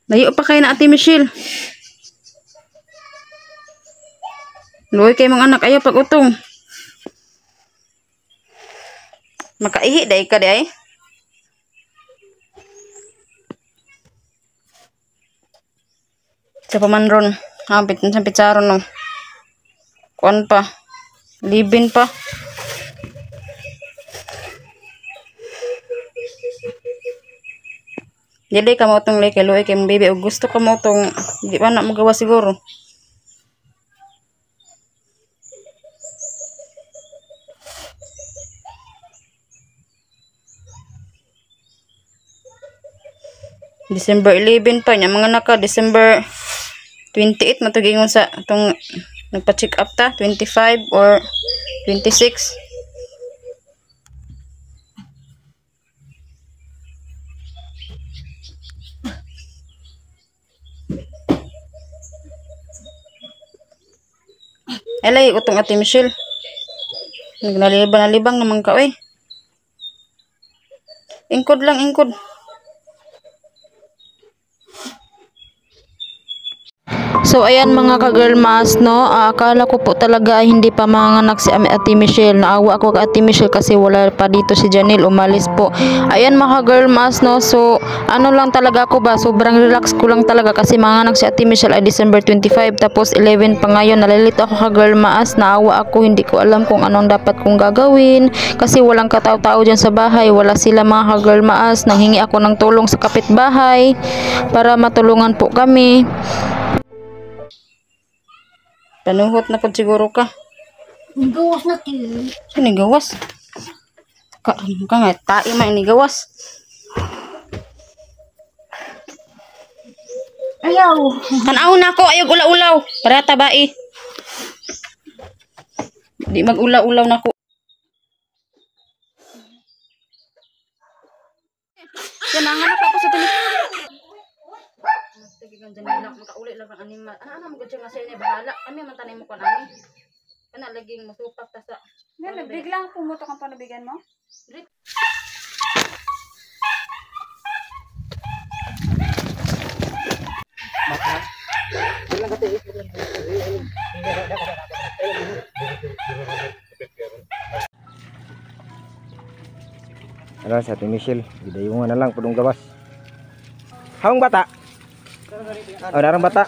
Layo pa kayo na Ate Michelle. Luoy kayo mga anak, ayaw pag-utong. Makaihi day ka day. Sa pamanron, hapit sa pitsaron no. Kuan pa. Libin pa. Dili ka mo tong leke luoy kay mong baby og gusto ka mo tong di ba na magawa siguro. December 11 pa niya mga naka December 28 matugingon sa itong nagpa-check up ta 25 or 26. Elay utong Ate Michelle. Nagnalibang naman ka oy. Ingkod lang ingkod. So ayan mga ka-girl mas no, akala ko po talaga ay hindi pa manganak si Ate Michelle. Naawa ako kay Ate Michelle kasi wala pa dito si Janelle, umalis po. Ayan mga ka-girl mas no, so ano lang talaga ako ba, sobrang relax ko lang talaga kasi manganak si Ate Michelle ay December 25 tapos 11 pa ngayon. Nalilito ako ka-girl mas, naawa ako, hindi ko alam kung anong dapat kong gagawin kasi walang katao-tao dyan sa bahay, wala sila mga ka-girl mas. Nanghingi ako ng tulong sa kapitbahay para matulungan po kami. Panuhot na po siguro ka. Gawas na tiyo. Sino gawas? Ka nga, tae man ini gawas. Ayaw. Tanaw na ako, ayog ulaw-ulaw. Para tabai. Di mag-ulaw-ulaw na ko. Yan, nanganak ako sa tulis. Tagigan dyan nila, makauli lang ang animal. Ano mo gudyo nga sa'yo niya, bahala. Kami man tanay mo ko namin. Kana, laging masupak ta sa... Ngayon, biglang pumutok ang panubigan mo? Ano sa Ate Michelle, gidayungan na lang pudong gawas. Hawang bata. Oh, darang bata.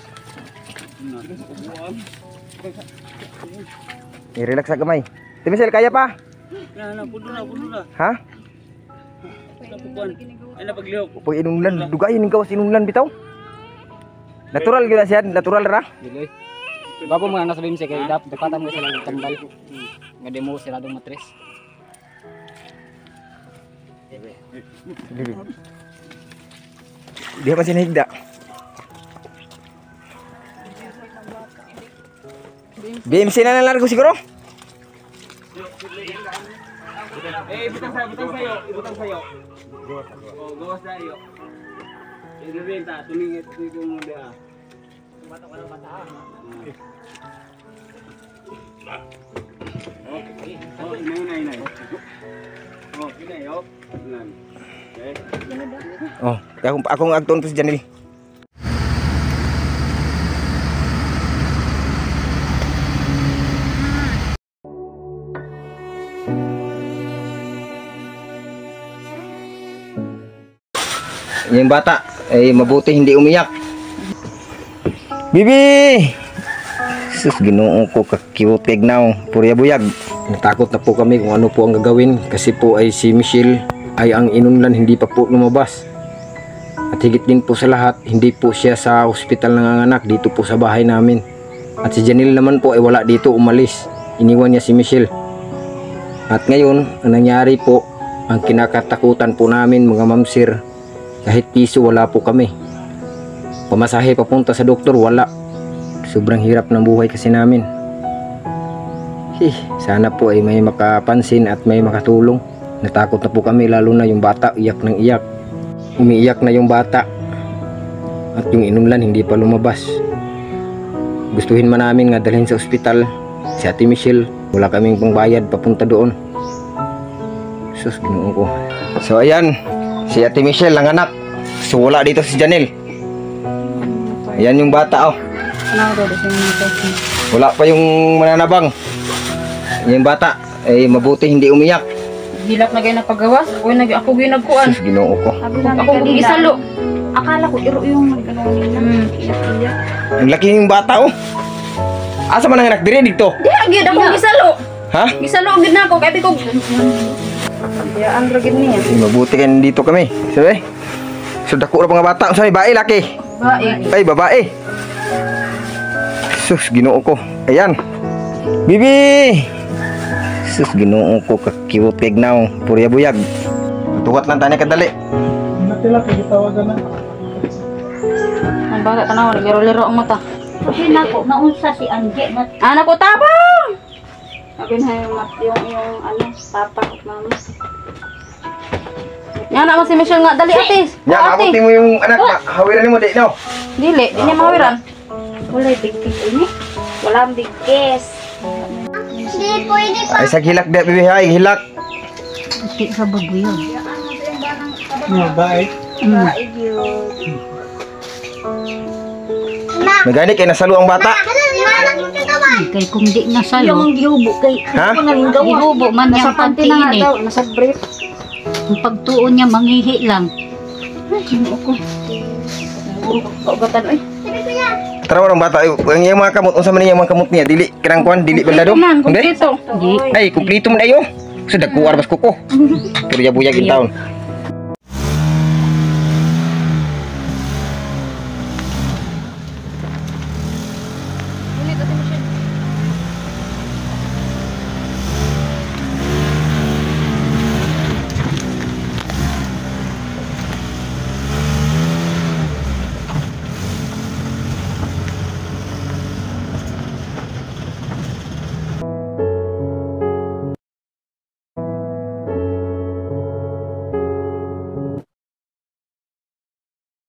I-relax sa gamay. Ate Michelle, kaya pa? Pudo na. Ha? Ay na paglihok. Pag inunglan, dugayin yung gawas inunglan bitaw. Natural gila siya, natural ra. Diloy. Bago mga nasa bimse kay dapatan mo sila ng tambal. Nga demo sila dong matres. Dia masih nahigda. BMC na lang ko siguro. Ibutang sayo. Oh, gawas sayo. Ibenta, tumingit ko mo dia. Bata ka ng bata. Okay. Oh, inay. Oh, inay, oh. Oh, akong agton po si Janelle. Yung bata ay mabuti hindi umiyak. Bibi! Sus, Ginoo ko ka-cute kay now. Purya buyag. Natakot na po kami kung ano po ang gagawin kasi po ay si Michelle ay ang inunlan hindi pa po lumabas. At higit din po sa lahat, hindi po siya sa ospital nanganganak, dito po sa bahay namin. At si Janelle naman po ay wala dito, umalis. Iniwan niya si Michelle. At ngayon, ang nangyari po, ang kinakatakutan po namin mga mamsir, kahit piso wala po kami. Pamasahe papunta sa doktor, wala. Sobrang hirap ng buhay kasi namin. Sana po ay may makapansin at may makatulong. Natakot na po kami, lalo na yung bata, iyak ng iyak. Umiiyak na yung bata. At yung inunlan hindi pa lumabas. Gustuhin man namin nga dalhin sa ospital si Ate Michelle. Wala kaming pangbayad papunta doon. Sus, Ginoo ko. So ayan, si Ate Michelle ang anak. So wala dito si Janelle. Yan yung bata oh. Wala pa yung mananabang. Yung bata ay mabuti hindi umiyak. Hilak na kayo nagpagawas. Ako yung nagkuan. Sus, Ginoo ko. Ako kung gisalo. Akala ko iro yung nagano nila. Iyak-iyak. Ang laki yung bata oh. Asa man ang anak dire dito? Di agad ako gisalo. Ha? Gisalo agad na ako kaya ko. Diyaan ragid niya. Ay, mabuti kayo nandito kami. Sabi? So dako ra mga bata. Sabi, bae laki. Bae. Ay, babae. Sus, Ginoo ko. Ayan. Bibi! Sus, Ginoo ko. Ka-cute kay now. Purya buyag. Tuwat lang tayo kadali. Ang bata tanaw, lero-lero ang mata. Kasi nako, naunsa si Anje na Anak ko tabang! sabi na yung ano, papa at mama. Yan naman si Michelle nga. Dali atis. Yan, ate. mabuti mo yung anak. Hawiran mo di, no? Dili, di niya mawiran. Wala bigkis ini. Walang bigkis. Ay, sa hilak di, bibi. Ay, hilak. Hindi sa bago yun. Babae. Baig yun. Nagani kay nasalo ang bata. Kay kung di nasalo, Yung gihubo kay. Ha? gihubo man Nasa yung panty na nga pantinit. daw, nasa brief. Ang pagtuon niya mangihi lang. Kaugatan, oy. Tara orang bata. Ang iyang mga kamot. Unsa man yung mga kamot niya? Dili, kanang kuan, dili banda do. Man, Hindi? kumpleto. Di, Ay, kumplito man ayo. Sa dagkuwar bas kuko. Purya buyag in taon.